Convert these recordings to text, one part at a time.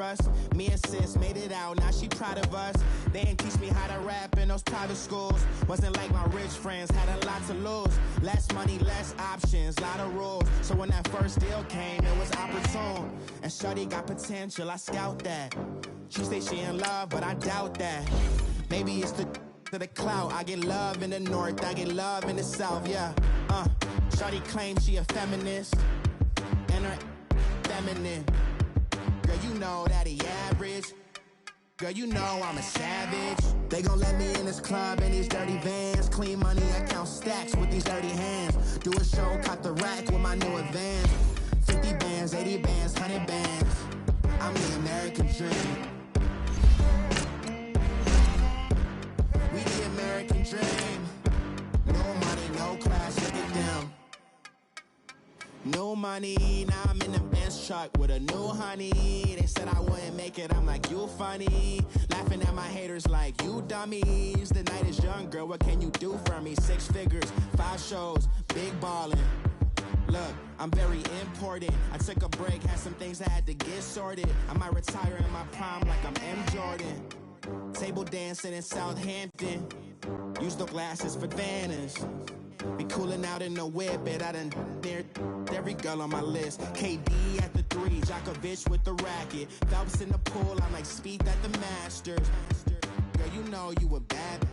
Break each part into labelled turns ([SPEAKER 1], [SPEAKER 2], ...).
[SPEAKER 1] us. Me and sis made it out, now she proud of us. They ain't teach me how to rap in those private schools. Wasn't like my rich friends, had a lot to lose. Less money, less options, lot of rules. So when that first deal came, it was opportune. And shorty got potential, I scout that. She say she in love, but I doubt that. Maybe it's the clout. I get love in the north, I get love in the south, yeah. Shorty claims she a feminist, and her feminine. Girl, you know that he average. Girl, you know I'm a savage. They gon' let me in this club in these dirty vans. Clean money, I count stacks with these dirty hands. Do a show, cop the rack with my new advance. 50 bands, 80 bands, 100 bands. I'm the American dream. We the American dream. No money, no class, look at them. No money, now I'm in the Benz truck with a new honey. They said I wouldn't make it, I'm like, you funny. Laughing at my haters like, you dummies. The night is young, girl, what can you do for me? 6 figures, 5 shows, big ballin'. Look, I'm very important. I took a break, had some things I had to get sorted. I might retire in my prime like I'm M. Jordan. Table dancing in Southampton. Use the glasses for Vannas. Be cooling out in the whip, but I done near every girl on my list. KD at the 3, Djokovic with the racket. Phelps in the pool, I'm like Speed at the Masters. Girl, you know you a bad.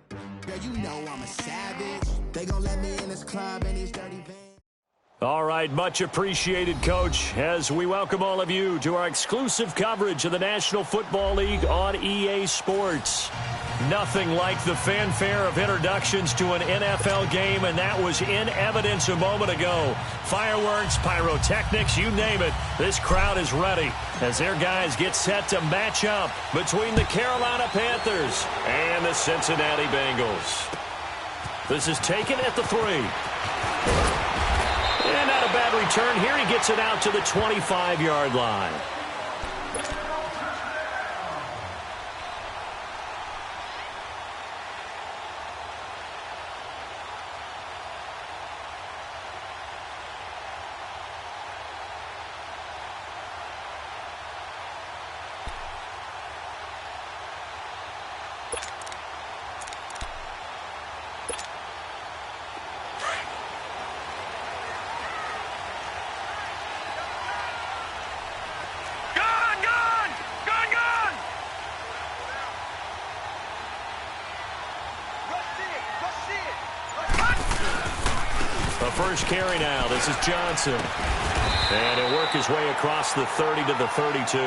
[SPEAKER 1] Girl, you know I'm a savage. They gon' let me in this club in these dirty vans.
[SPEAKER 2] All right, much appreciated, Coach, as we welcome all of you to our exclusive coverage of the National Football League on EA Sports. Nothing like the fanfare of introductions to an NFL game, and that was in evidence a moment ago. Fireworks, pyrotechnics, you name it. This crowd is ready as their guys get set to match up between the Carolina Panthers and the Cincinnati Bengals. This is taken at the 3. And not a bad return here. He gets it out to the 25-yard line. First carry now. This is Johnson. And he'll work his way across the 30 to the 32.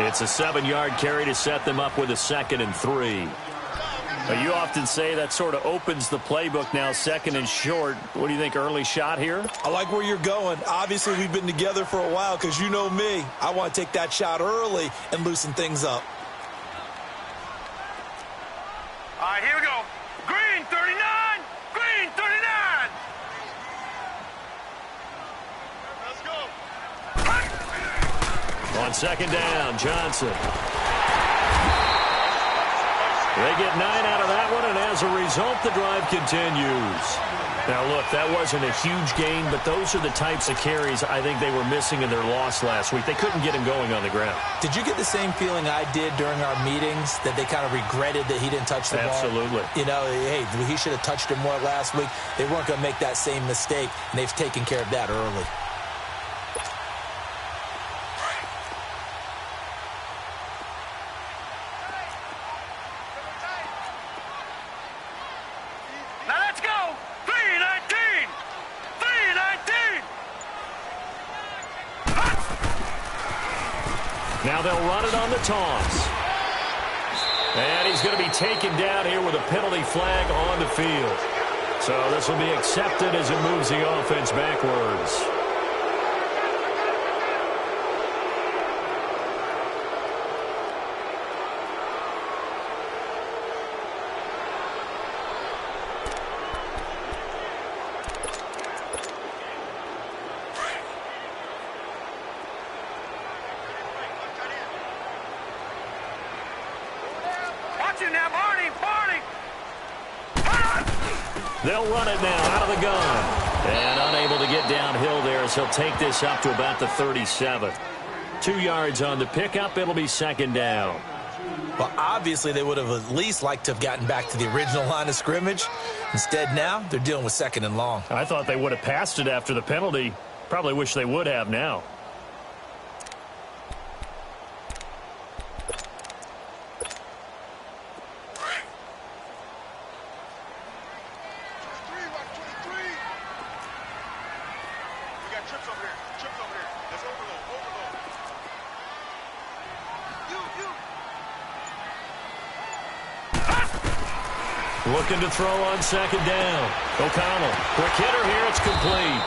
[SPEAKER 2] It's a 7-yard carry to set them up with a 2nd and 3. You often say that sort of opens the playbook now, 2nd and short. What do you think, early shot here?
[SPEAKER 3] I like where you're going. Obviously, we've been together for a while because you know me. I want to take that shot early and loosen things up.
[SPEAKER 4] All right, here we go. Green, 39. Green, 39.
[SPEAKER 2] On 2nd down, Johnson. They get 9 out of that one, and as a result, the drive continues. Now, look, that wasn't a huge gain, but those are the types of carries I think they were missing in their loss last week. They couldn't get him going on the ground.
[SPEAKER 3] Did you get the same feeling I did during our meetings, that they kind of regretted that he didn't touch the ball?
[SPEAKER 2] Absolutely.
[SPEAKER 3] You know, hey, he should have touched it more last week. They weren't going to make that same mistake, and they've taken care of that early.
[SPEAKER 2] Now they'll run it on the toss. And he's going to be taken down here with a penalty flag on the field. So this will be accepted as it moves the offense backwards. They'll run it now out of the gun. And unable to get downhill there as he'll take this up to about the 37. 2 yards on the pickup. It'll be second down.
[SPEAKER 3] Well, obviously, they would have at least liked to have gotten back to the original line of scrimmage. Instead, now, they're dealing with second and long.
[SPEAKER 2] I thought they would have passed it after the penalty. Probably wish they would have now. Looking to throw on second down. O'Connell, quick hitter here, it's complete.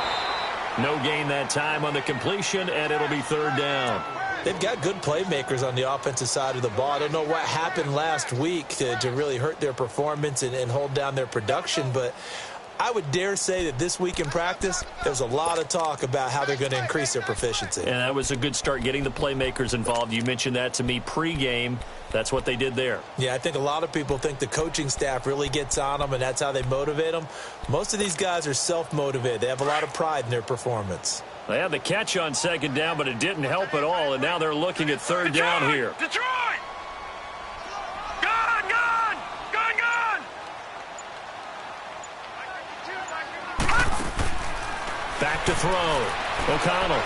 [SPEAKER 2] No gain that time on the completion, and it'll be third down.
[SPEAKER 3] They've got good playmakers on the offensive side of the ball. I don't know what happened last week to really hurt their performance and hold down their production, but I would dare say that this week in practice, there's a lot of talk about how they're going to increase their proficiency.
[SPEAKER 2] And that was a good start getting the playmakers involved. You mentioned that to me pregame. That's what they did there.
[SPEAKER 3] Yeah, I think a lot of people think the coaching staff really gets on them, and that's how they motivate them. Most of these guys are self-motivated. They have a lot of pride in their performance.
[SPEAKER 2] They had the catch on second down, but it didn't help at all, and now they're looking at third down here.
[SPEAKER 4] Detroit! Gone! Gone! Gone! Gone!
[SPEAKER 2] Back to throw. O'Connell.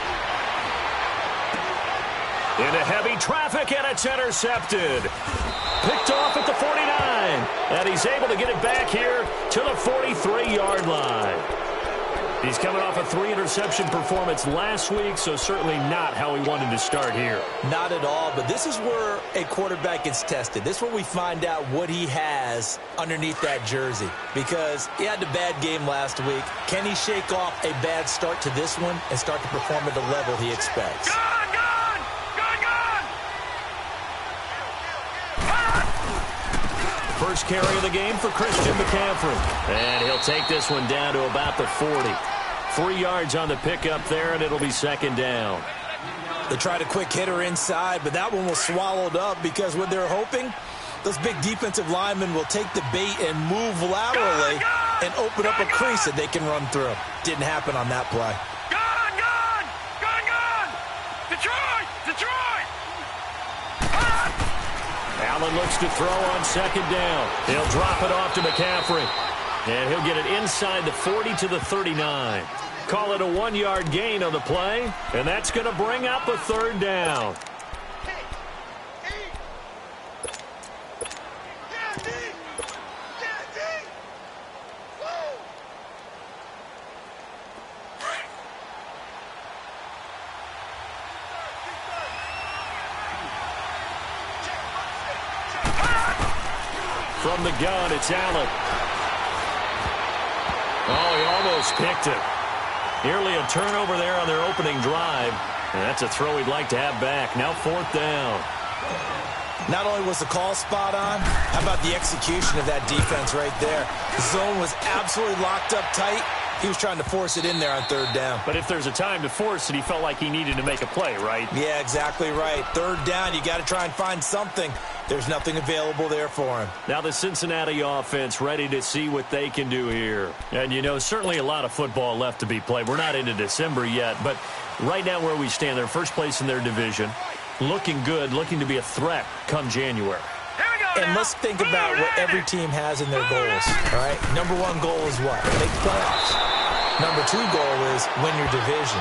[SPEAKER 2] Into heavy traffic, and it's intercepted. Picked off at the 49. And he's able to get it back here to the 43-yard line. He's coming off a 3-interception performance last week, so certainly not how he wanted to start here.
[SPEAKER 3] Not at all, but this is where a quarterback gets tested. This is where we find out what he has underneath that jersey, because he had a bad game last week. Can he shake off a bad start to this one and start to perform at the level he expects?
[SPEAKER 4] Gone! Gone! Gone! Gone!
[SPEAKER 2] First carry of the game for Christian McCaffrey. And he'll take this one down to about the 40. 3 yards on the pickup there, and it'll be second down.
[SPEAKER 3] They tried a quick hitter inside, but that one was swallowed up because what they're hoping, those big defensive linemen will take the bait and move laterally and open up a crease that they can run through. Didn't happen on that play.
[SPEAKER 4] Gone! Gone! Gone! Gone! Detroit! Detroit!
[SPEAKER 2] Allen looks to throw on second down. He'll drop it off to McCaffrey. And he'll get it inside the 40 to the 39. Call it a 1-yard gain on the play. And that's going to bring up a third down. From the gun, it's Allen. Oh, he almost picked it. Nearly a turnover there on their opening drive. And that's a throw he'd like to have back. Now fourth down.
[SPEAKER 3] Not only was the call spot on, how about the execution of that defense right there? The zone was absolutely locked up tight. He was trying to force it in there on third down.
[SPEAKER 2] But if there's a time to force it, he felt like he needed to make a play, right?
[SPEAKER 3] Yeah, exactly right. Third down, you got to try and find something. There's nothing available there for him.
[SPEAKER 2] Now the Cincinnati offense ready to see what they can do here. And, you know, certainly a lot of football left to be played. We're not into December yet, but right now where we stand, they're first place in their division. Looking good, looking to be a threat come January.
[SPEAKER 3] And let's think about what every team has in their goals, all right? Number one goal is what? Make the playoffs. Number two goal is win your division.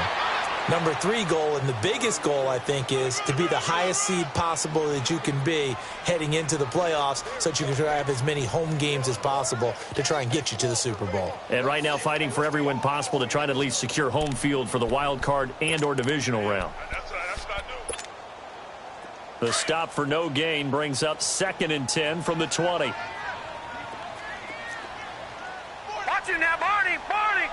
[SPEAKER 3] Number three goal, and the biggest goal, I think, is to be the highest seed possible that you can be heading into the playoffs so that you can try to have as many home games as possible to try and get you to the Super Bowl.
[SPEAKER 2] And right now fighting for every win possible to try to at least secure home field for the wild card and or divisional round. The stop for no gain brings up 2nd and 10 from the 20.
[SPEAKER 4] Watch it now, Barney! Barney!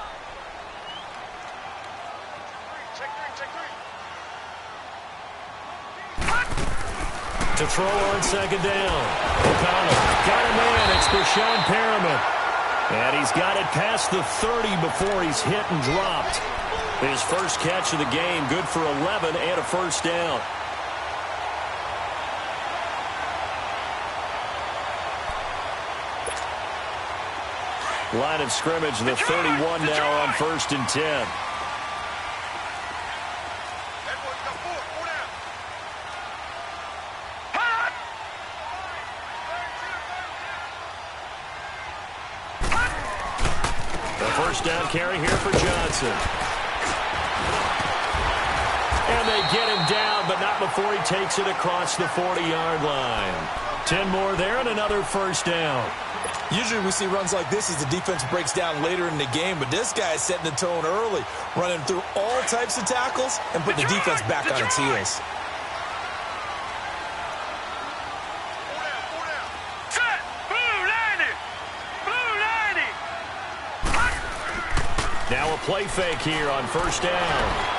[SPEAKER 2] To throw on second down. O'Connell got him in. It's Brashon Perriman. And he's got it past the 30 before he's hit and dropped. His first catch of the game, good for 11 and a first down. Line of scrimmage, the 31 now on 1st and 10. first down carry here for Johnson. And they get him down, but not before he takes it across the 40-yard line. 10 more there and another first down.
[SPEAKER 3] Usually we see runs like this as the defense breaks down later in the game, but this guy is setting the tone early, running through all types of tackles and putting the defense back on its heels.
[SPEAKER 4] Set! Blue 90! Blue 90!
[SPEAKER 2] Now a play fake here on first down.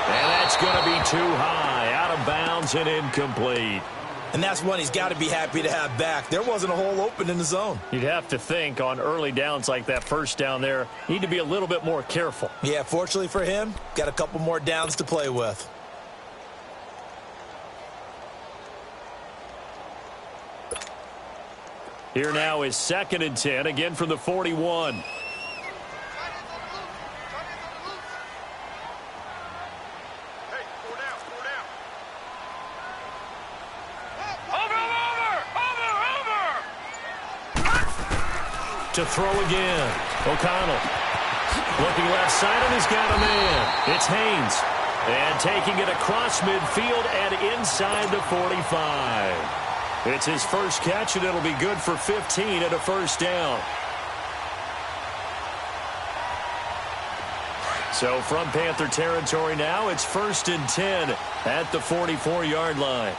[SPEAKER 2] And that's going to be too high, out of bounds and incomplete.
[SPEAKER 3] And that's one he's got to be happy to have back. There wasn't a hole open in the zone.
[SPEAKER 2] You'd have to think on early downs like that first down there, need to be a little bit more careful.
[SPEAKER 3] Yeah, fortunately for him, got a couple more downs to play with.
[SPEAKER 2] Here now is 2nd and 10, again from the 41. To throw again. O'Connell looking left side, and he's got a man. It's Haynes. And taking it across midfield and inside the 45. It's his first catch, and it'll be good for 15 at a first down. So from Panther territory now, it's 1st and 10 at the 44-yard line.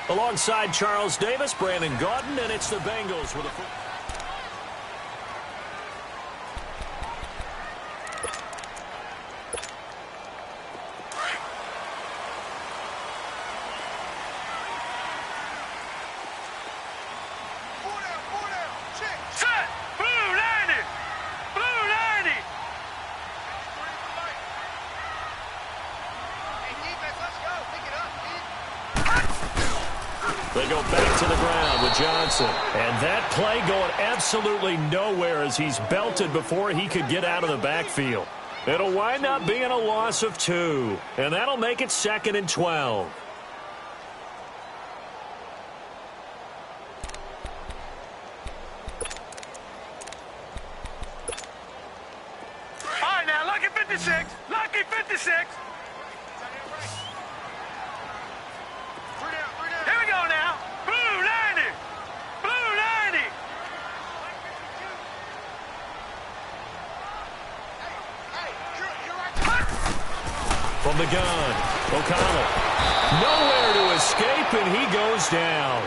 [SPEAKER 2] Alongside Charles Davis, Brandon Gaudin, and it's the Bengals with a...
[SPEAKER 4] Set! Blue 90! Blue 90! Hey, defense, let's go. Pick it up, kid.
[SPEAKER 2] They go back to the ground with Johnson. And that play going absolutely nowhere as he's belted before he could get out of the backfield. It'll wind up being a loss of 2. And that'll make it 2nd and 12.
[SPEAKER 4] All right, now, lucky 56. Lucky 56. Here we go now. Blue 90. Blue 90.
[SPEAKER 2] From the gun, O'Connell. Nowhere to escape, and he goes down.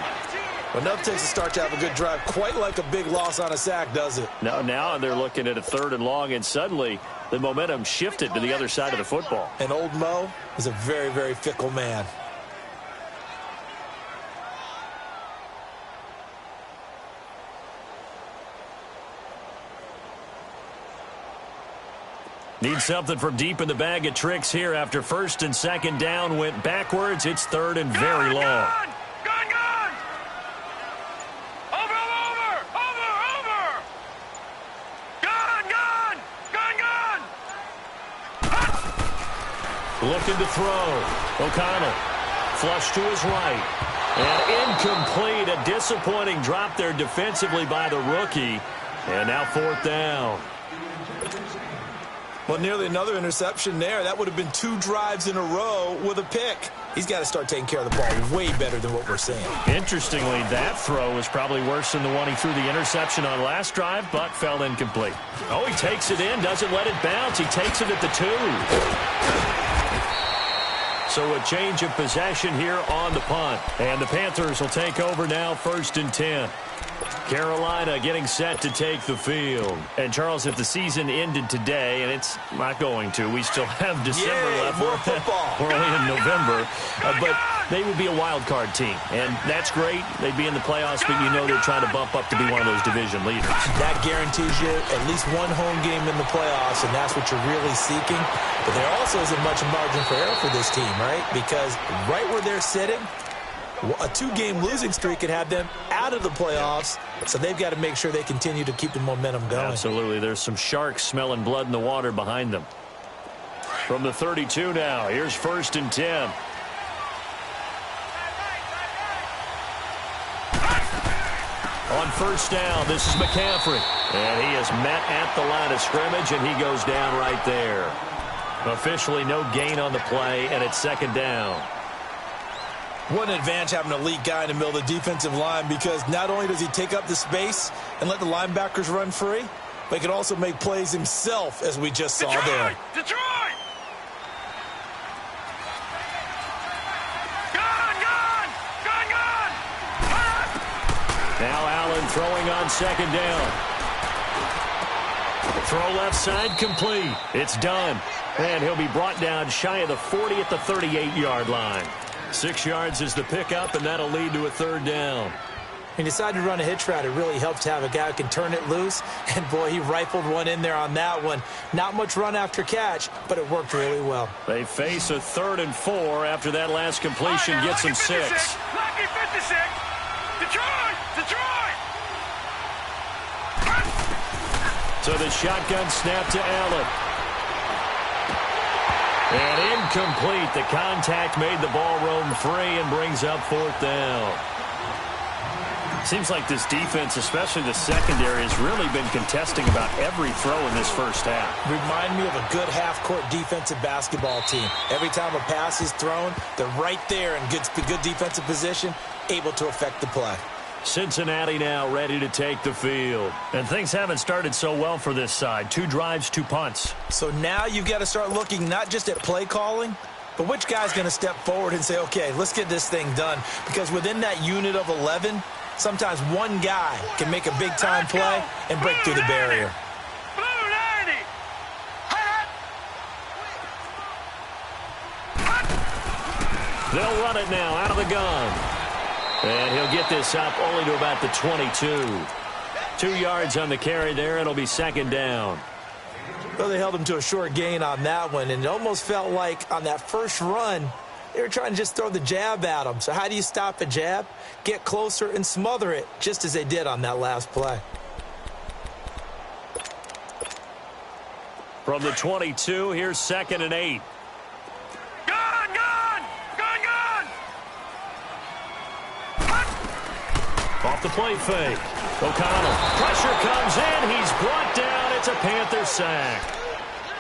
[SPEAKER 3] Enough takes to start to have a good drive. Quite like a big loss on a sack, does it?
[SPEAKER 2] Now they're looking at a 3rd and long, and suddenly the momentum shifted to the other side of the football.
[SPEAKER 3] And old Mo is a very, very fickle man.
[SPEAKER 2] Need something from deep in the bag of tricks here after 1st and 2nd down went backwards. It's 3rd and very long.
[SPEAKER 4] Gun! Over! Gun!
[SPEAKER 2] Looking to throw. O'Connell. Flush to his right. And incomplete. A disappointing drop there defensively by the rookie. And now 4th down.
[SPEAKER 3] Well, nearly another interception there. That would have been 2 drives in a row with a pick. He's got to start taking care of the ball way better than what we're seeing.
[SPEAKER 2] Interestingly, that throw was probably worse than the one he threw the interception on last drive, but fell incomplete. Oh, he takes it in, doesn't let it bounce. He takes it at the 2. So a change of possession here on the punt. And the Panthers will take over now, 1st and 10. Carolina getting set to take the field. And, Charles, if the season ended today, and it's not going to, we still have December left.
[SPEAKER 3] More football.
[SPEAKER 2] We're only in November. But they would be a wild card team. And that's great. They'd be in the playoffs, but you know they're trying to bump up to be one of those division leaders.
[SPEAKER 3] That guarantees you at least one home game in the playoffs, and that's what you're really seeking. But there also isn't much margin for error for this team, right? Because right where they're sitting, a 2-game losing streak could have them out of the playoffs, so they've got to make sure they continue to keep the momentum going.
[SPEAKER 2] Absolutely. There's some sharks smelling blood in the water behind them. From the 32 now, here's 1st and 10. On 1st down, this is McCaffrey. And he is met at the line of scrimmage, and he goes down right there. Officially no gain on the play, and it's 2nd down.
[SPEAKER 3] What an advantage having an elite guy in the middle of the defensive line, because not only does he take up the space and let the linebackers run free, but he can also make plays himself, as we just saw there.
[SPEAKER 4] Detroit!
[SPEAKER 2] Now Allen throwing on 2nd down. Throw left side complete. It's done. And he'll be brought down shy of the 40 at the 38-yard line. 6 yards is the pickup, and that'll lead to a 3rd down.
[SPEAKER 3] He decided to run a hitch route. It really helps to have a guy who can turn it loose. And, boy, he rifled one in there on that one. Not much run after catch, but it worked really well.
[SPEAKER 2] They face a 3rd and 4 after that last completion gets them 6.
[SPEAKER 4] Lucky 56. Detroit! Detroit!
[SPEAKER 2] So the shotgun snap to Allen. And incomplete. The contact made the ball roam free and brings up 4th down. Seems like this defense, especially the secondary, has really been contesting about every throw in this first half.
[SPEAKER 3] Remind me of a good half-court defensive basketball team. Every time a pass is thrown, they're right there in good defensive position, able to affect the play.
[SPEAKER 2] Cincinnati now ready to take the field. And things haven't started so well for this side. 2 drives, 2 punts.
[SPEAKER 3] So now you've got to start looking not just at play calling, but which guy's going to step forward and say, okay, let's get this thing done. Because within that unit of 11, sometimes one guy can make a big-time play and break through the barrier.
[SPEAKER 4] Blue 90.
[SPEAKER 2] They'll run it now out of the gun. And he'll get this up only to about the 22. 2 yards on the carry there. It'll be 2nd down.
[SPEAKER 3] Well, they held him to a short gain on that one, and it almost felt like on that first run, they were trying to just throw the jab at him. So how do you stop a jab? Get closer and smother it, just as they did on that last play.
[SPEAKER 2] From the 22, here's 2nd and 8. Off the play fake. O'Connell. Pressure comes in. He's brought down. It's a Panther sack.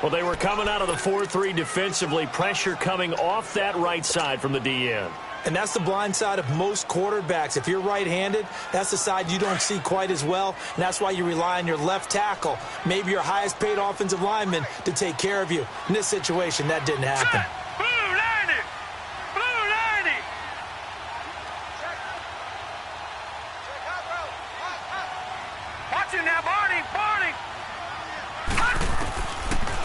[SPEAKER 2] Well, they were coming out of the 4-3 defensively. Pressure coming off that right side from the DN.
[SPEAKER 3] And that's the blind side of most quarterbacks. If you're right-handed, that's the side you don't see quite as well. And that's why you rely on your left tackle, maybe your highest-paid offensive lineman, to take care of you. In this situation, that didn't happen.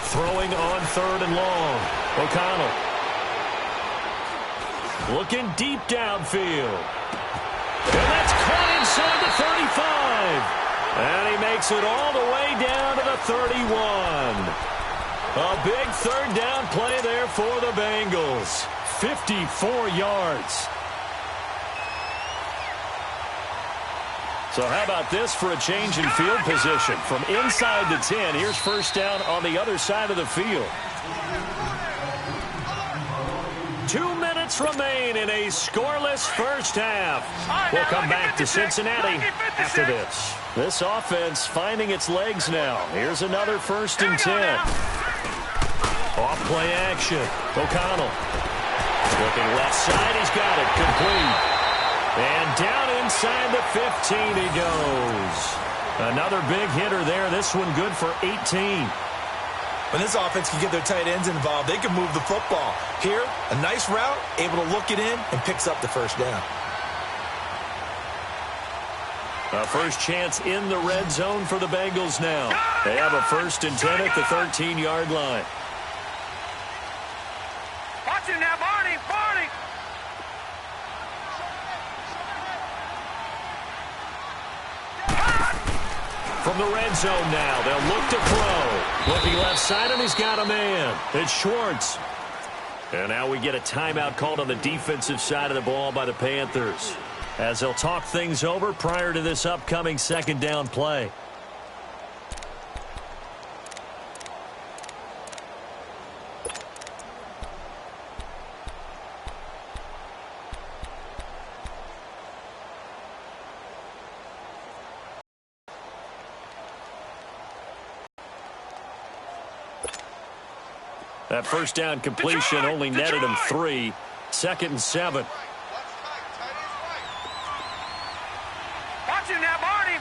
[SPEAKER 2] Throwing on 3rd and long. O'Connell. Looking deep downfield. And that's caught inside the 35. And he makes it all the way down to the 31. A big 3rd down play there for the Bengals. 54 yards. So how about this for a change in field position? From inside the 10, here's 1st down on the other side of the field. 2 minutes remain in a scoreless first half. We'll come back to Cincinnati after this. This offense finding its legs now. Here's another 1st and 10. Off play action. O'Connell. Looking left side. He's got it. Complete. And down inside the 15 he goes. Another big hitter there. This one good for 18.
[SPEAKER 3] When this offense can get their tight ends involved, they can move the football. Here, a nice route, able to look it in, and picks up the 1st down.
[SPEAKER 2] A first chance in the red zone for the Bengals now. They have a 1st and 10 at the 13-yard line.
[SPEAKER 4] Watch it now, Barney.
[SPEAKER 2] From the red zone now, they'll look to throw. Looking left side, and he's got a man. It's Schwartz. And now we get a timeout called on the defensive side of the ball by the Panthers, as they'll talk things over prior to this upcoming 2nd down play. That first down completion only netted him 3. 2nd and 7.
[SPEAKER 4] Watch him now, Barney.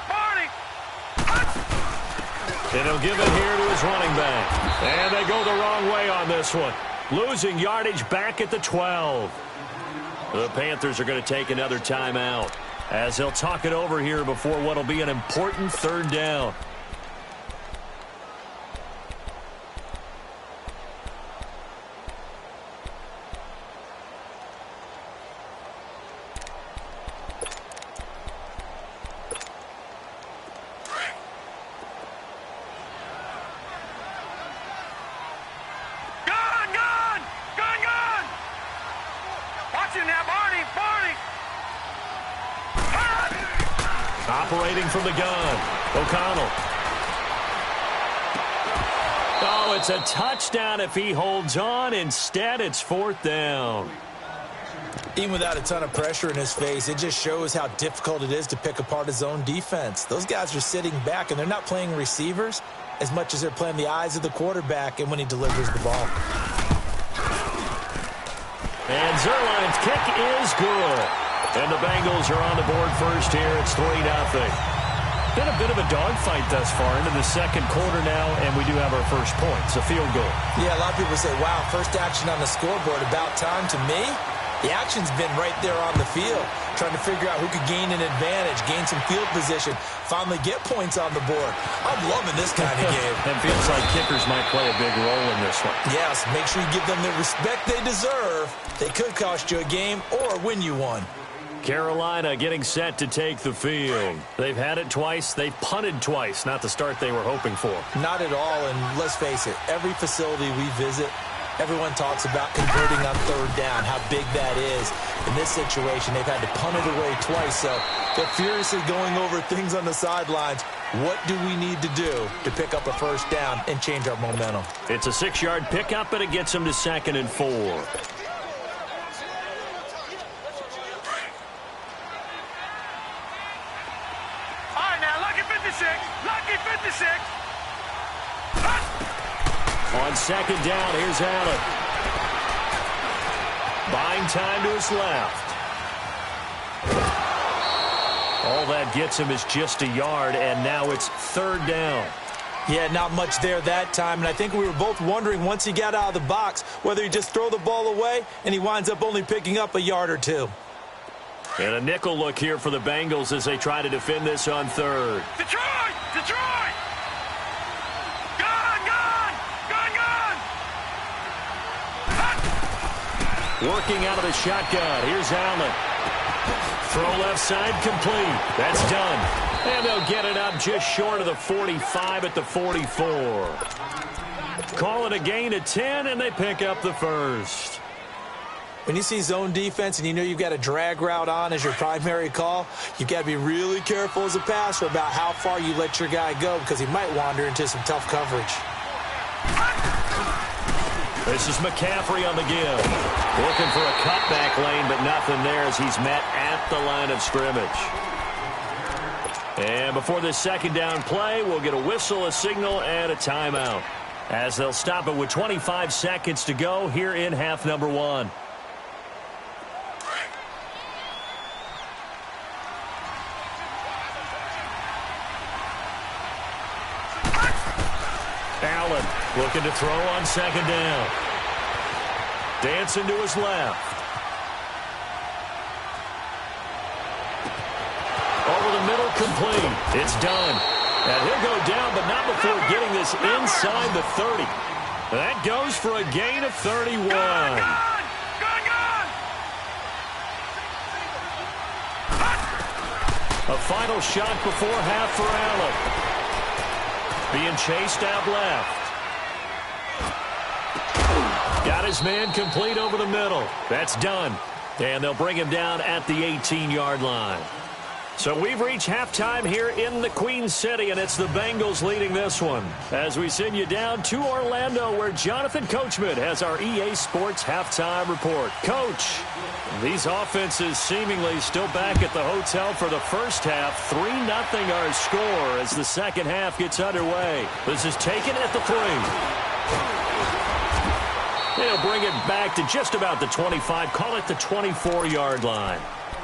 [SPEAKER 2] And he'll give it here to his running back. And they go the wrong way on this one. Losing yardage back at the 12. The Panthers are going to take another timeout as they'll talk it over here before what will be an important 3rd down. Operating from the gun, O'Connell. Oh, it's a touchdown if he holds on. Instead, it's 4th down.
[SPEAKER 3] Even without a ton of pressure in his face, it just shows how difficult it is to pick apart his own defense. Those guys are sitting back, and they're not playing receivers as much as they're playing the eyes of the quarterback and when he delivers the ball.
[SPEAKER 2] And Zerline's kick is good. And the Bengals are on the board first here. It's 3-0. Been a bit of a dogfight thus far into the 2nd quarter now, and we do have our first point. It's a field goal.
[SPEAKER 3] Yeah, a lot of people say, wow, first action on the scoreboard, about time. To me, the action's been right there on the field, trying to figure out who could gain an advantage, gain some field position, finally get points on the board. I'm loving this kind of game.
[SPEAKER 2] It feels like kickers might play a big role in this one.
[SPEAKER 3] Yes, make sure you give them the respect they deserve. They could cost you a game or win you one.
[SPEAKER 2] Carolina getting set to take the field. They've had it twice. They've punted twice. Not the start they were hoping for.
[SPEAKER 3] Not at all, and let's face it, every facility we visit, everyone talks about converting on 3rd down, how big that is. In this situation, they've had to punt it away twice, so they're furiously going over things on the sidelines. What do we need to do to pick up a first down and change our momentum?
[SPEAKER 2] It's a 6-yard pickup, and it gets them to 2nd and 4.
[SPEAKER 4] Lucky 56.
[SPEAKER 2] On 2nd down, here's Allen. Buying time to his left. All that gets him is just a yard, and now it's 3rd down.
[SPEAKER 3] Yeah, not much there that time, and I think we were both wondering once he got out of the box whether he just throw the ball away, and he winds up only picking up a yard or 2.
[SPEAKER 2] And a nickel look here for the Bengals as they try to defend this on 3rd.
[SPEAKER 4] Detroit!
[SPEAKER 2] Working out of the shotgun. Here's Allen. Throw left side complete. That's done. And they'll get it up just short of the 45 at the 44. Call it a gain of 10, and they pick up the first.
[SPEAKER 3] When you see zone defense and you know you've got a drag route on as your primary call, you've got to be really careful as a passer about how far you let your guy go because he might wander into some tough coverage.
[SPEAKER 2] This is McCaffrey on the give. Looking for a cutback lane, but nothing there as he's met at the line of scrimmage. And before this 2nd down play, we'll get a whistle, a signal, and a timeout as they'll stop it with 25 seconds to go here in half number 1. Allen looking to throw on 2nd down. Dancing to his left. Over the middle, complete. It's done. And he'll go down, but not before getting this inside the 30. That goes for a gain of 31. A final shot before half for Allen. Being chased out left. Got his man complete over the middle. That's done. And they'll bring him down at the 18-yard line. So we've reached halftime here in the Queen City, and it's the Bengals leading this one. As we send you down to Orlando, where Jonathan Coachman has our EA Sports halftime report. Coach, these offenses seemingly still back at the hotel for the first half. 3-0 our score as the second half gets underway. This is taken at the 3. They'll bring it back to just about the 25, call it the 24-yard line.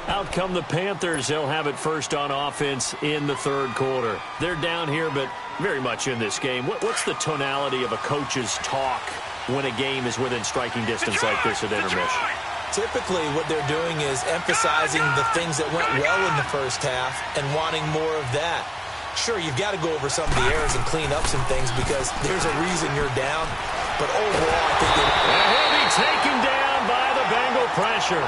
[SPEAKER 2] Out come the Panthers. They'll have it first on offense in the third quarter. They're down here, but very much in this game. What's the tonality of a coach's talk when a game is within striking distance like this at intermission?
[SPEAKER 3] Typically, what they're doing is emphasizing the things that went well in the first half and wanting more of that. Sure, you've got to go over some of the errors and clean up some things because there's a reason you're down. But overall, I think
[SPEAKER 2] he'll be taken down by the Bengal pressure.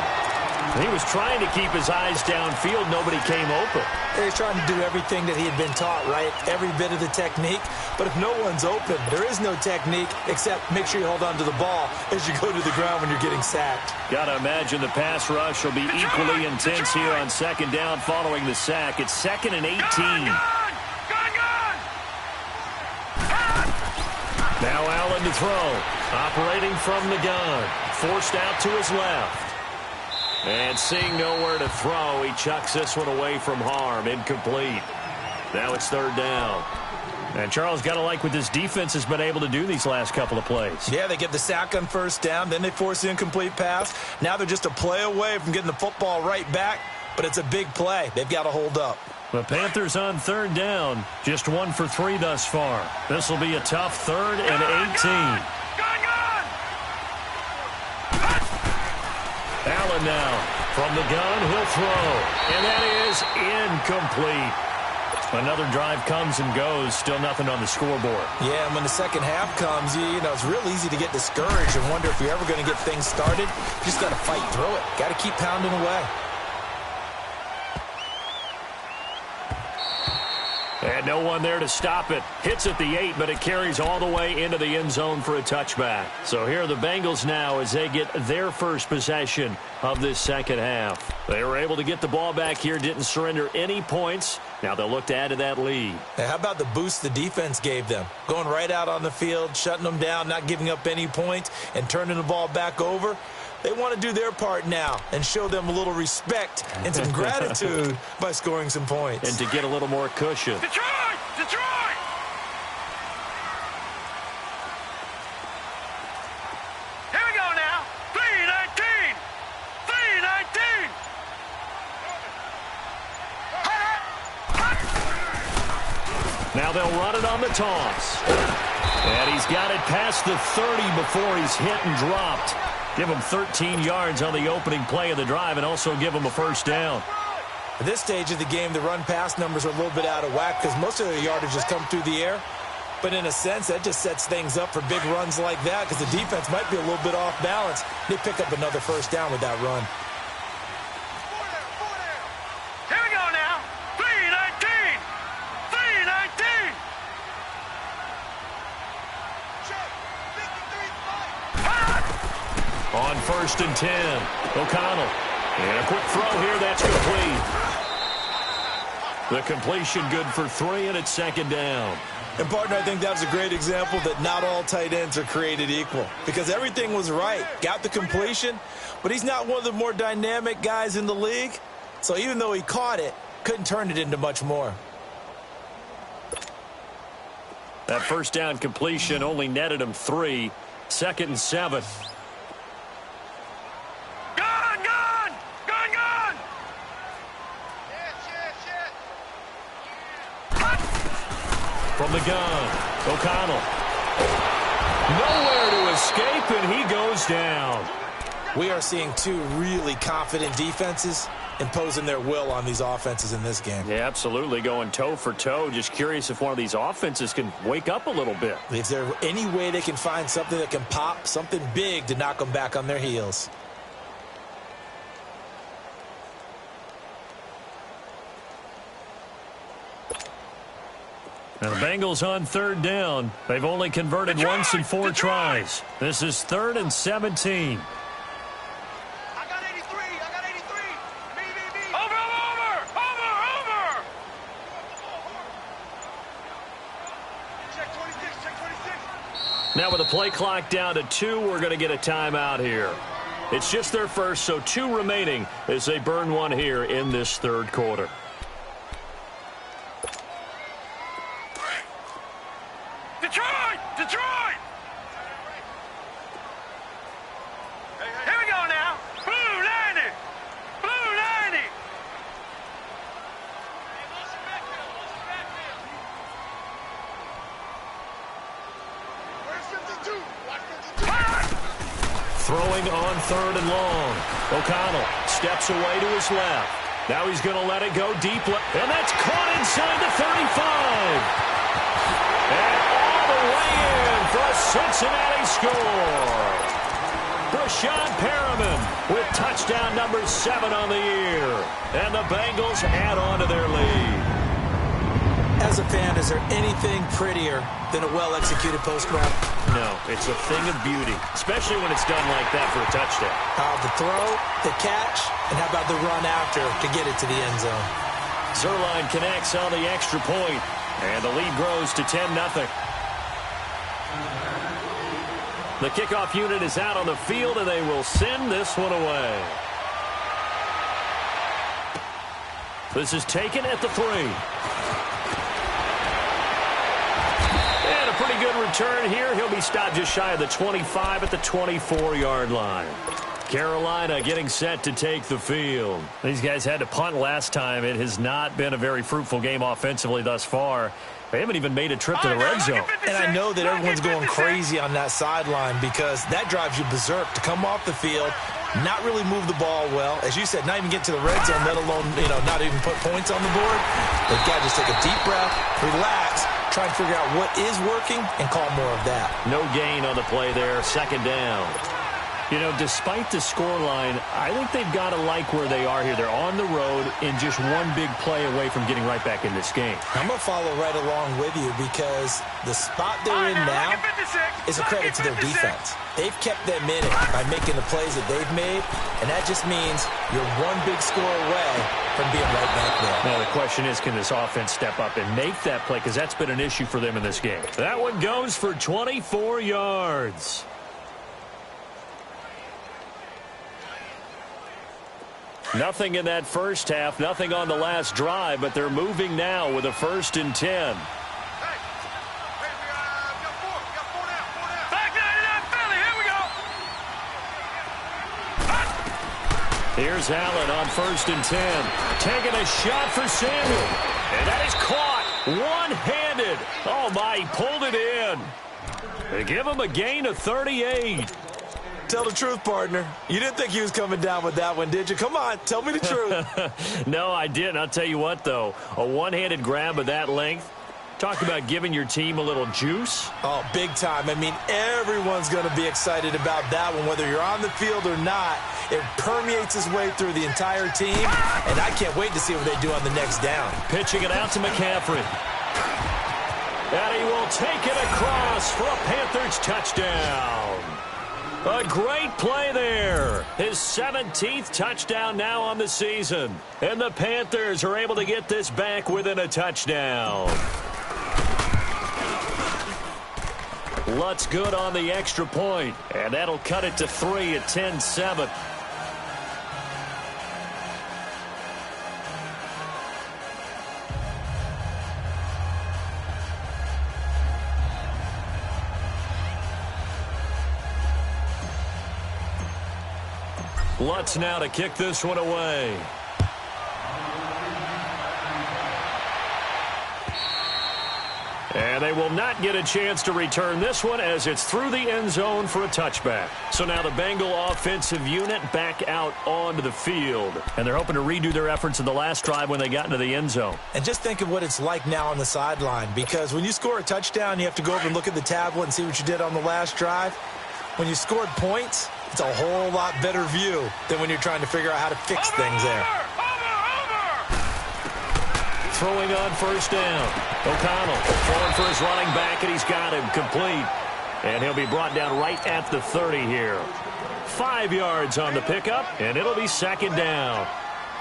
[SPEAKER 2] He was trying to keep his eyes downfield. Nobody came open.
[SPEAKER 3] He's trying to do everything that he had been taught, right? Every bit of the technique. But if no one's open, there is no technique except make sure you hold on to the ball as you go to the ground when you're getting sacked.
[SPEAKER 2] Got to imagine the pass rush will be equally intense here on second down following the sack. It's 2nd and 18. Now Allen to throw. Operating from the gun. Forced out to his left. And seeing nowhere to throw, he chucks this one away from harm. Incomplete. Now it's 3rd down. And Charles, got to like what this defense has been able to do these last couple of plays.
[SPEAKER 3] Yeah, they get the sack on 1st down, then they force the incomplete pass. Now they're just a play away from getting the football right back, but it's a big play. They've got to hold up.
[SPEAKER 2] The Panthers on 3rd down, just 1 for 3 thus far. This will be a tough 3rd and 18. Allen now from the gun, he'll throw, and that is incomplete. Another drive comes and goes, still nothing on the scoreboard.
[SPEAKER 3] Yeah, and when the second half comes, you know, it's real easy to get discouraged and wonder if you're ever going to get things started. You just got to fight through it. Got to keep pounding away.
[SPEAKER 2] And no one there to stop it. Hits at the 8, but it carries all the way into the end zone for a touchback. So here are the Bengals now as they get their first possession of this second half. They were able to get the ball back here, didn't surrender any points. Now they'll look to add to that lead.
[SPEAKER 3] Now, how about the boost the defense gave them? Going right out on the field, shutting them down, not giving up any points, and turning the ball back over. They want to do their part now and show them a little respect and some gratitude by scoring some points.
[SPEAKER 2] And to get a little more cushion.
[SPEAKER 4] Detroit! Detroit! Here we go now. 3-19! 3-19!
[SPEAKER 2] Now they'll run it on the toss. And he's got it past the 30 before he's hit and dropped. Give him 13 yards on the opening play of the drive and also give him a first down.
[SPEAKER 3] At this stage of the game, the run-pass numbers are a little bit out of whack because most of their yardage has come through the air. But in a sense, that just sets things up for big runs like that because the defense might be a little bit off balance. They pick up another first down with that run.
[SPEAKER 4] Here we go now. 3-19! 3-19!
[SPEAKER 2] On 1st and 10, O'Connell. And a quick throw here, that's complete. The completion good for 3, and it's 2nd down.
[SPEAKER 3] And, partner, I think that was a great example that not all tight ends are created equal because everything was right. Got the completion, but he's not one of the more dynamic guys in the league. So even though he caught it, couldn't turn it into much more.
[SPEAKER 2] That first down completion only netted him 3. 2nd and 7. From the gun, O'Connell. Nowhere to escape, and he goes down.
[SPEAKER 3] We are seeing 2 really confident defenses imposing their will on these offenses in this game.
[SPEAKER 2] Yeah, absolutely, going toe for toe. Just curious if one of these offenses can wake up a little bit.
[SPEAKER 3] Is there any way they can find something that can pop, something big to knock them back on their heels?
[SPEAKER 2] Now the Bengals on 3rd down. They've only converted once in 4 tries. This is 3rd and 17.
[SPEAKER 4] I got 83. I got 83. Me. Over. Check 26. Check 26.
[SPEAKER 2] Now with the play clock down to 2, we're going to get a timeout here. It's just their first, so 2 remaining as they burn one here in this 3rd quarter.
[SPEAKER 4] Detroit!
[SPEAKER 2] Throwing on 3rd and long. O'Connell steps away to his left. Now he's going to let it go deep. And that's caught inside the 35. And all the way in for a Cincinnati score. Brashad Perriman with touchdown number 7 on the year. And the Bengals add on to their lead.
[SPEAKER 3] As a fan, is there anything prettier than a well-executed post route?
[SPEAKER 2] No, it's a thing of beauty, especially when it's done like that for a touchdown.
[SPEAKER 3] The throw, the catch, and how about the run after to get it to the end zone?
[SPEAKER 2] Zerline connects on the extra point, and the lead grows to 10-0. The kickoff unit is out on the field, and they will send this one away. This is taken at the 3. And a pretty good return here. He'll be stopped just shy of the 25 at the 24-yard line. Carolina getting set to take the field. These guys had to punt last time. It has not been a very fruitful game offensively thus far. They haven't even made a trip to the red zone.
[SPEAKER 3] And I know that everyone's going crazy on that sideline because that drives you berserk to come off the field, not really move the ball well. As you said, not even get to the red zone, let alone, not even put points on the board. They've got to just take a deep breath, relax, try and figure out what is working, and call more of that.
[SPEAKER 2] No gain on the play there, 2nd down. Despite the scoreline, I think they've got to like where they are here. They're on the road and just one big play away from getting right back in this game.
[SPEAKER 3] I'm going to follow right along with you because the spot they're in now is a credit to their defense. They've kept them in it by making the plays that they've made, and that just means you're one big score away from being right back there.
[SPEAKER 2] Now, the question is, can this offense step up and make that play? Because that's been an issue for them in this game. That one goes for 24 yards. Nothing in that first half, nothing on the last drive, but they're moving now with a 1st and 10. Here's Allen on 1st and 10. Taking a shot for Samuel. And that is caught one-handed. Oh, my, he pulled it in. They give him a gain of 38.
[SPEAKER 3] Tell the truth, partner. You didn't think he was coming down with that one, did you? Come on, tell me the truth.
[SPEAKER 2] No, I didn't. I'll tell you what, though. A one-handed grab of that length. Talk about giving your team a little juice.
[SPEAKER 3] Oh, big time. I mean, everyone's going to be excited about that one, whether you're on the field or not. It permeates its way through the entire team, and I can't wait to see what they do on the next down.
[SPEAKER 2] Pitching it out to McCaffrey. And he will take it across for a Panthers touchdown. A great play there. His 17th touchdown now on the season. And the Panthers are able to get this back within a touchdown. Lutz good on the extra point. And that'll cut it to 3 at 10-7. Lutz now to kick this one away. And they will not get a chance to return this one as it's through the end zone for a touchback. So now the Bengal offensive unit back out onto the field. And they're hoping to redo their efforts in the last drive when they got into the end zone.
[SPEAKER 3] And just think of what it's like now on the sideline, because when you score a touchdown, you have to go over and look at the tablet and see what you did on the last drive. When you scored points, it's a whole lot better view than when you're trying to figure out how to fix things there.
[SPEAKER 2] Throwing on 1st down. O'Connell throwing for his running back, and he's got him complete. And he'll be brought down right at the 30 here. 5 yards on the pickup, and it'll be 2nd down.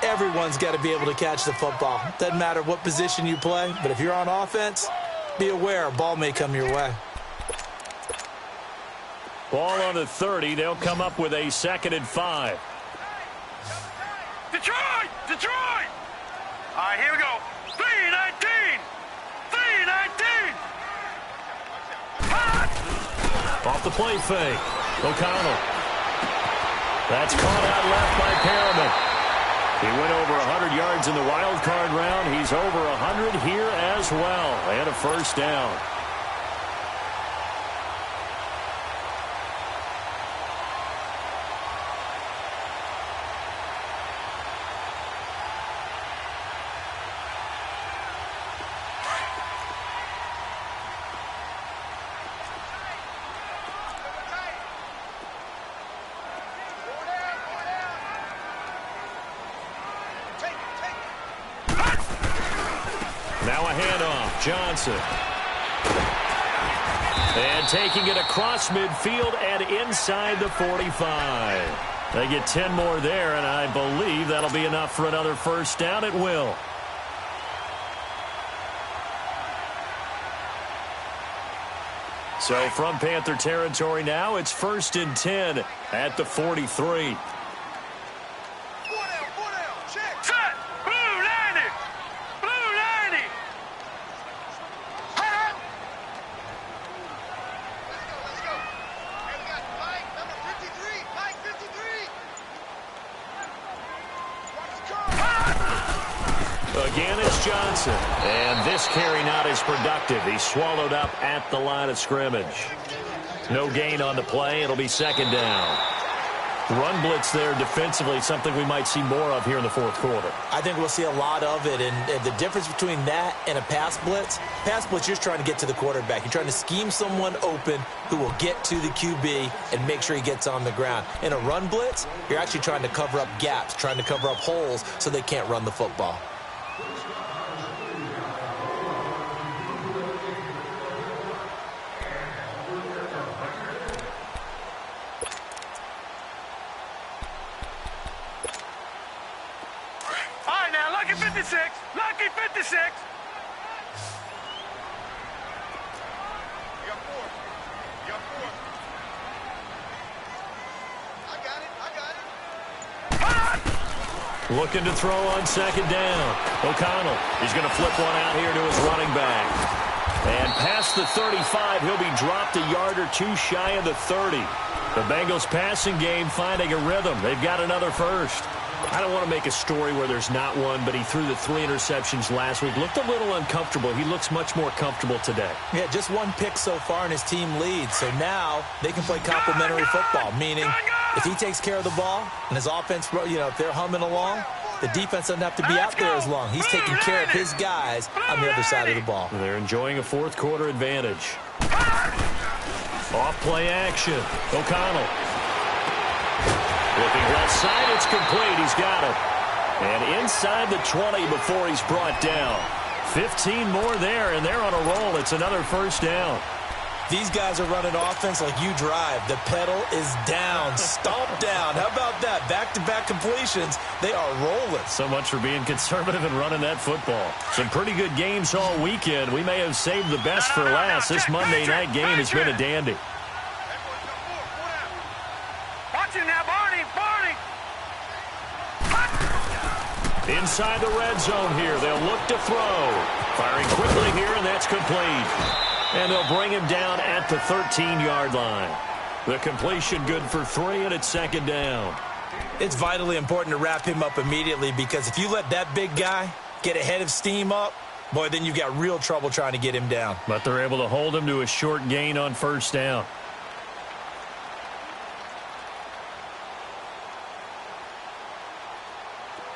[SPEAKER 3] Everyone's got to be able to catch the football. Doesn't matter what position you play, but if you're on offense, be aware a ball may come your way.
[SPEAKER 2] Ball on the 30. They'll come up with a 2nd and 5.
[SPEAKER 4] Detroit! Detroit! All right, here we go. 3-19! 3-19!
[SPEAKER 2] Off the play fake. O'Connell. That's caught out left by Perriman. He went over 100 yards in the wild card round. He's over 100 here as well. And a 1st down. Johnson. And taking it across midfield and inside the 45. They get 10 more there, and I believe that'll be enough for another first down. It will. So from Panther territory now, it's 1st and 10 at the 43. Again, it's Johnson. And this carry not as productive. He's swallowed up at the line of scrimmage. No gain on the play. It'll be 2nd down. Run blitz there defensively, something we might see more of here in the 4th quarter.
[SPEAKER 3] I think we'll see a lot of it. And the difference between that and a pass blitz, you're just trying to get to the quarterback. You're trying to scheme someone open who will get to the QB and make sure he gets on the ground. In a run blitz, you're actually trying to cover up gaps, trying to cover up holes so they can't run the football.
[SPEAKER 4] Lucky 56.
[SPEAKER 2] Looking to throw on 2nd down. O'Connell, he's going to flip one out here to his running back. And past the 35, he'll be dropped a yard or two shy of the 30. The Bengals passing game finding a rhythm. They've got another first. I don't want to make a story where there's not one, but he threw the 3 interceptions last week. Looked a little uncomfortable. He looks much more comfortable today.
[SPEAKER 3] Yeah, just one pick so far and his team leads. So now they can play complementary football, meaning if he takes care of the ball and his offense, if they're humming along, the defense doesn't have to be out there as long. He's taking care of his guys on the other side of the ball.
[SPEAKER 2] They're enjoying a 4th quarter advantage. Off play action. O'Connell. Looking left side, it's complete. He's got it. And inside the 20 before he's brought down. 15 more there, and they're on a roll. It's another first down.
[SPEAKER 3] These guys are running offense like you drive. The pedal is down, stomped down. How about that? Back-to-back completions. They are rolling.
[SPEAKER 2] So much for being conservative and running that football. Some pretty good games all weekend. We may have saved the best for last. This Monday night game has been a dandy.
[SPEAKER 4] Watch it now, Barney.
[SPEAKER 2] Inside the red zone here. They'll look to throw. Firing quickly here, and that's complete. And they'll bring him down at the 13-yard line. The completion good for 3, and it's 2nd down.
[SPEAKER 3] It's vitally important to wrap him up immediately because if you let that big guy get ahead of steam up, boy, then you've got real trouble trying to get him down.
[SPEAKER 2] But they're able to hold him to a short gain on 1st down.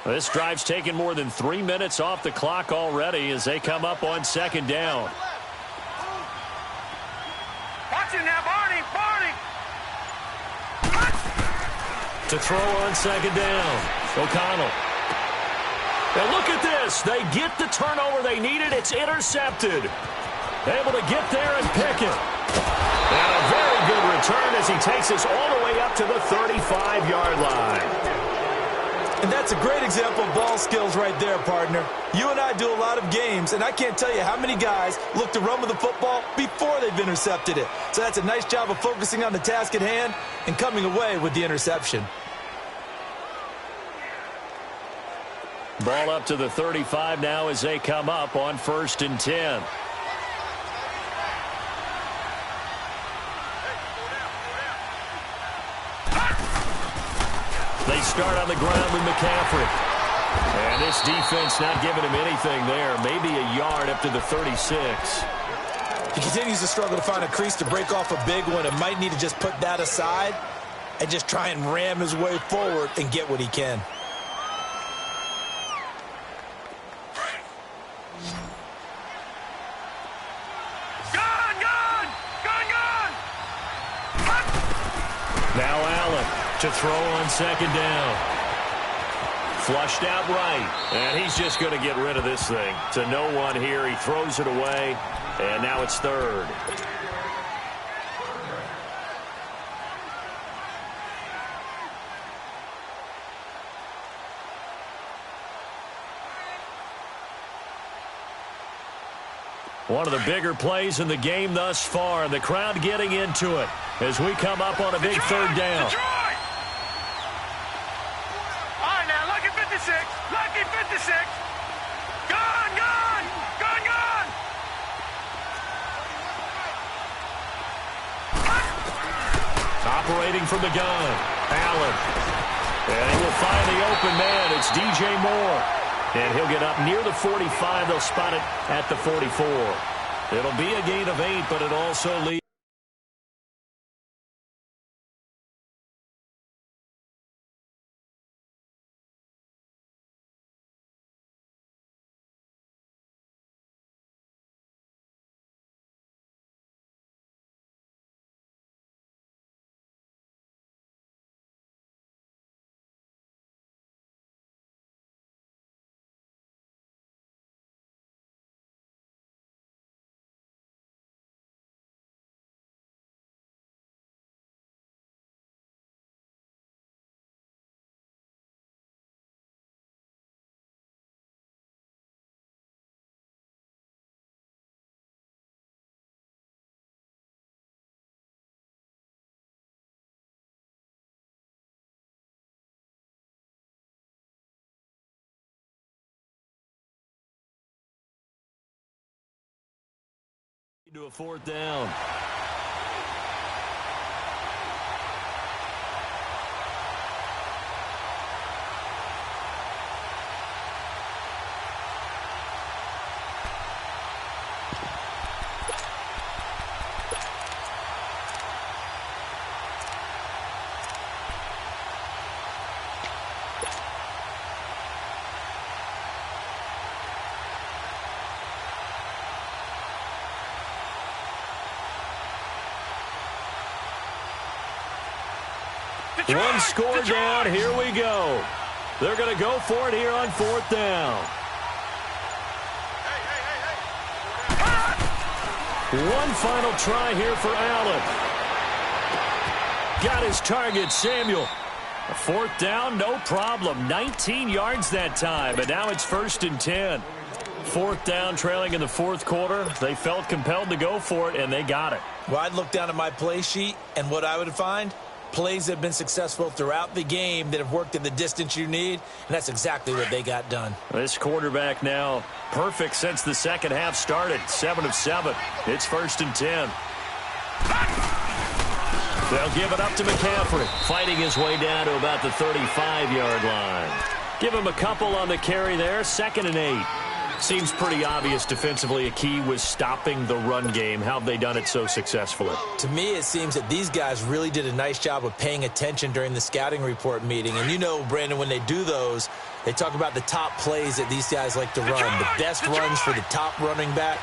[SPEAKER 2] This drive's taken more than 3 minutes off the clock already as they come up on 2nd down.
[SPEAKER 4] Watch it now, Barney.
[SPEAKER 2] To throw on 2nd down. O'Connell. And look at this. They get the turnover they needed. It's intercepted. Able to get there and pick it. And a very good return as he takes us all the way up to the 35-yard line.
[SPEAKER 3] And that's a great example of ball skills right there, partner. You and I do a lot of games, and I can't tell you how many guys look to run with the football before they've intercepted it. So that's a nice job of focusing on the task at hand and coming away with the interception.
[SPEAKER 2] Ball up to the 35 now as they come up on 1st and 10. They start on the ground with McCaffrey. And this defense not giving him anything there. Maybe a yard up to the 36.
[SPEAKER 3] He continues to struggle to find a crease to break off a big one and might need to just put that aside and just try and ram his way forward and get what he can. Gone!
[SPEAKER 2] Now Allen to throw on 2nd down. Flushed out right. And he's just going to get rid of this thing. To no one here. He throws it away. And now it's third. One of the bigger plays in the game thus far. The crowd getting into it as we come up on a big third down.
[SPEAKER 4] Detroit! All right, now, lucky 56. Lucky 56. Gone, gone, gone, gone.
[SPEAKER 2] Operating from the gun, Allen. And he will find the open man. It's DJ Moore. And he'll get up near the 45. They'll spot it at the 44. It'll be a gain of 8, but it also leads. To a fourth down. One score down. Here we go. They're going to go for it here on fourth down. One final try here for Allen. Got his target, Samuel. A fourth down, no problem. 19 yards that time, but now it's 1st and 10. Fourth down, trailing in the fourth quarter. They felt compelled to go for it, and they got it.
[SPEAKER 3] Well, I'd look down at my play sheet, and what I would find, plays that have been successful throughout the game that have worked in the distance you need, and that's exactly what they got done.
[SPEAKER 2] This quarterback now perfect since the second half started. 7 of 7. It's 1st and 10. They'll give it up to McCaffrey, fighting his way down to about the 35-yard line. Give him a couple on the carry there. 2nd and 8. Seems pretty obvious defensively a key was stopping the run game. How have they done it so successfully?
[SPEAKER 3] To me, it seems that these guys really did a nice job of paying attention during the scouting report meeting. And you know, Brandon, when they do those, they talk about the top plays that these guys like to run. The best runs for the top running back,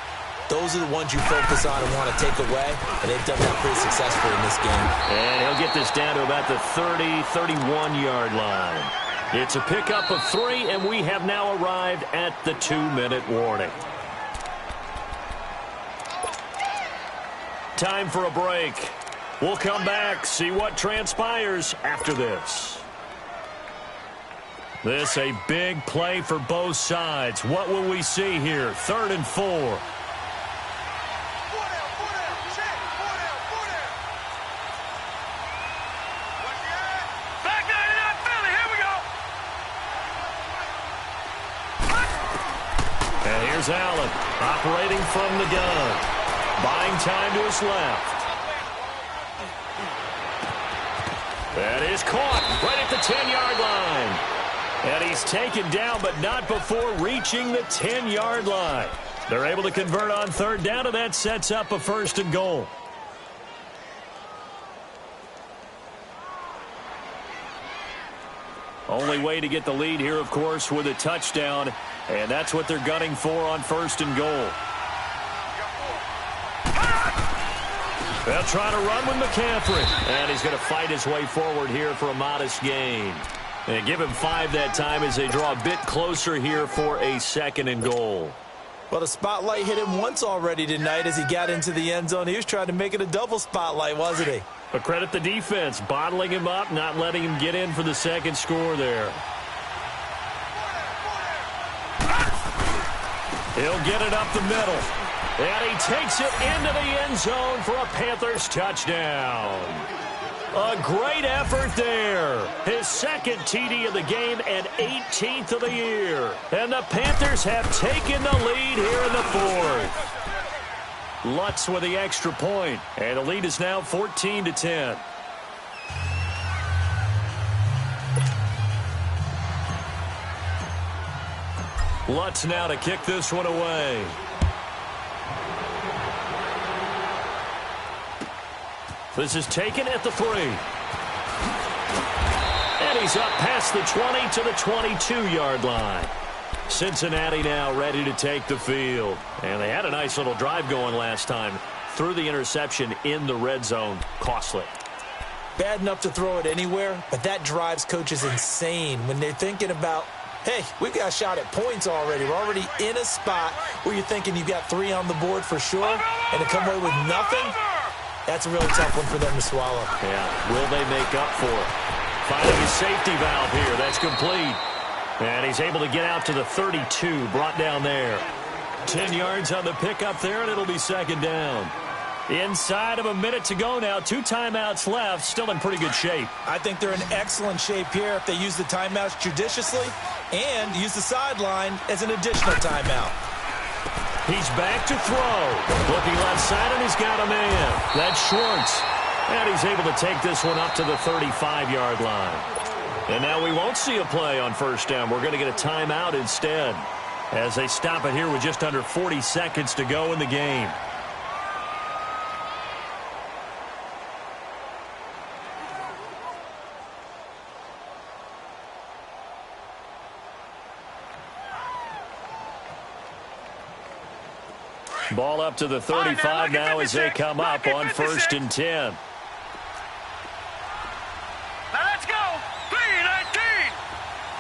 [SPEAKER 3] those are the ones you focus on and want to take away. And they've done that pretty successfully in this game.
[SPEAKER 2] And he'll get this down to about the 30, 31-yard line. It's a pickup of 3, and we have now arrived at the 2-minute warning. Time for a break. We'll come back, see what transpires after this. This a big play for both sides. What will we see here? 3rd and 4. Here's Allen, operating from the gun. Buying time to his left. That is caught right at the 10-yard line. And he's taken down, but not before reaching the 10-yard line. They're able to convert on 3rd down, and that sets up a 1st and goal. Only way to get the lead here, of course, with a touchdown. And that's what they're gunning for on 1st and goal. They'll try to run with McCaffrey. And he's going to fight his way forward here for a modest gain. And give him 5 that time as they draw a bit closer here for a 2nd and goal.
[SPEAKER 3] Well, the spotlight hit him once already tonight as he got into the end zone. He was trying to make it a double spotlight, wasn't he?
[SPEAKER 2] But credit the defense, bottling him up, not letting him get in for the 2nd score there. He'll get it up the middle. And he takes it into the end zone for a Panthers touchdown. A great effort there. His 2nd TD of the game and 18th of the year. And the Panthers have taken the lead here in the 4th. Lutz with the extra point. And the lead is now 14-10. Lutz now to kick this one away. This is taken at the 3. And he's up past the 20 to the 22-yard line. Cincinnati now ready to take the field. And they had a nice little drive going last time. Threw the interception in the red zone. Costly.
[SPEAKER 3] Bad enough to throw it anywhere, but that drives coaches insane when they're thinking about, hey, we've got a shot at points already. We're already in a spot where you're thinking you've got 3 on the board for sure, and to come away with nothing, that's a really tough one for them to swallow.
[SPEAKER 2] Yeah, will they make up for it? Finding his safety valve here. That's complete. And he's able to get out to the 32, brought down there. 10 yards on the pickup there, and it'll be 2nd down. Inside of a minute to go now. 2 timeouts left. Still in pretty good shape.
[SPEAKER 3] I think they're in excellent shape here if they use the timeouts judiciously and use the sideline as an additional timeout.
[SPEAKER 2] He's back to throw. Looking left side, and he's got a man. That's Schwartz. And he's able to take this one up to the 35-yard line. And now we won't see a play on 1st down. We're going to get a timeout instead as they stop it here with just under 40 seconds to go in the game. Ball up to the 35 now as they come up on 1st and 10.
[SPEAKER 4] Now let's go. 3-19.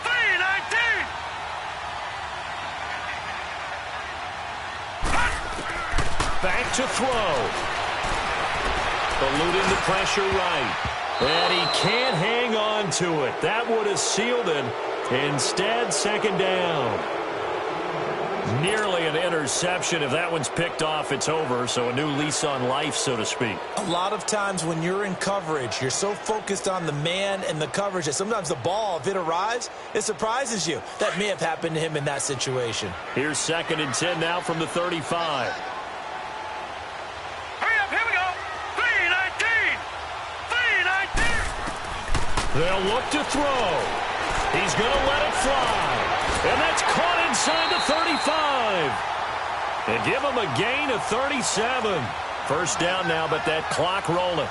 [SPEAKER 4] 3-19.
[SPEAKER 2] Back to throw. Eluding the pressure right. And he can't hang on to it. That would have sealed it. Instead, 2nd down. Nearly an interception. If that one's picked off, it's over. So a new lease on life, so to speak.
[SPEAKER 3] A lot of times when you're in coverage, you're so focused on the man and the coverage that sometimes the ball, if it arrives, it surprises you. That may have happened to him in that situation.
[SPEAKER 2] Here's 2nd and 10 now from the 35.
[SPEAKER 4] Hurry up, here we go. 3-19. 3-19.
[SPEAKER 2] They'll look to throw. He's going to let it fly. And that's caught inside the 35. And give him a gain of 37. 1st down now, but that clock rolling.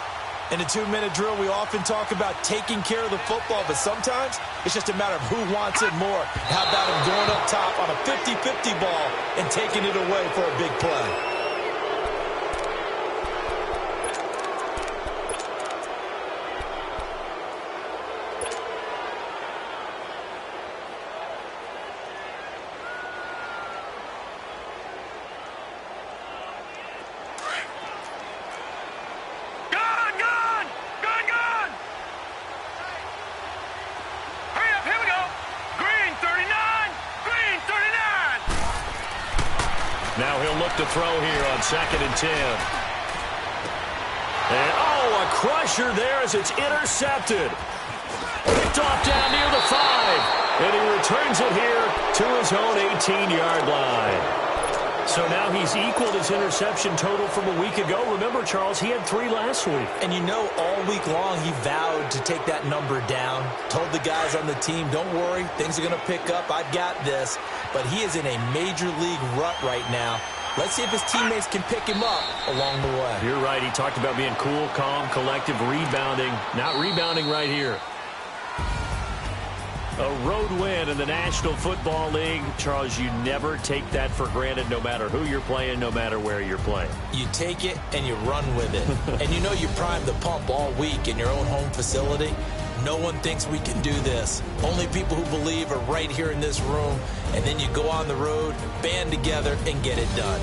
[SPEAKER 3] In a 2-minute drill, we often talk about taking care of the football, but sometimes it's just a matter of who wants it more. How about him going up top on a 50-50 ball and taking it away for a big play?
[SPEAKER 2] Now he'll look to throw here on 2nd and 10. And, a crusher there as it's intercepted. Picked off down near the 5. And he returns it here to his own 18-yard line. So now he's equaled his interception total from a week ago. Remember, Charles, he had 3 last week.
[SPEAKER 3] And you know, all week long he vowed to take that number down. Told the guys on the team, don't worry, things are going to pick up. I've got this. But he is in a major league rut right now. Let's see if his teammates can pick him up along the way.
[SPEAKER 2] You're right. He talked about being cool, calm, collective, rebounding. Not rebounding right here. A road win in the National Football League. Charles, you never take that for granted no matter who you're playing, no matter where you're playing.
[SPEAKER 3] You take it and you run with it. And you know you primed the pump all week in your own home facility. no one thinks we can do this. Only people who believe are right here in this room, and then you go on the road, band together, and get it done.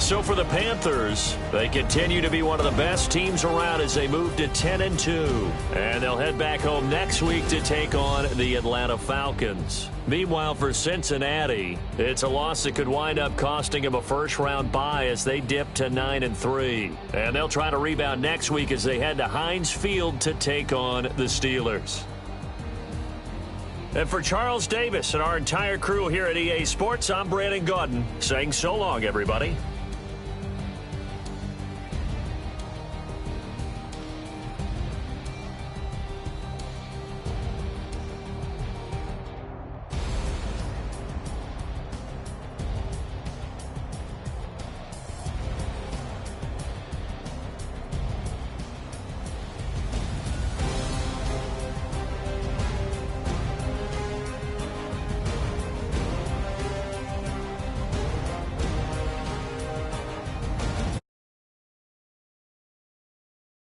[SPEAKER 2] So for the Panthers, they continue to be one of the best teams around as they move to 10-2. And they'll head back home next week to take on the Atlanta Falcons. Meanwhile, for Cincinnati, it's a loss that could wind up costing them a first-round bye as they dip to 9-3. And they'll try to rebound next week as they head to Heinz Field to take on the Steelers. And for Charles Davis and our entire crew here at EA Sports, I'm Brandon Gaudin saying so long, everybody.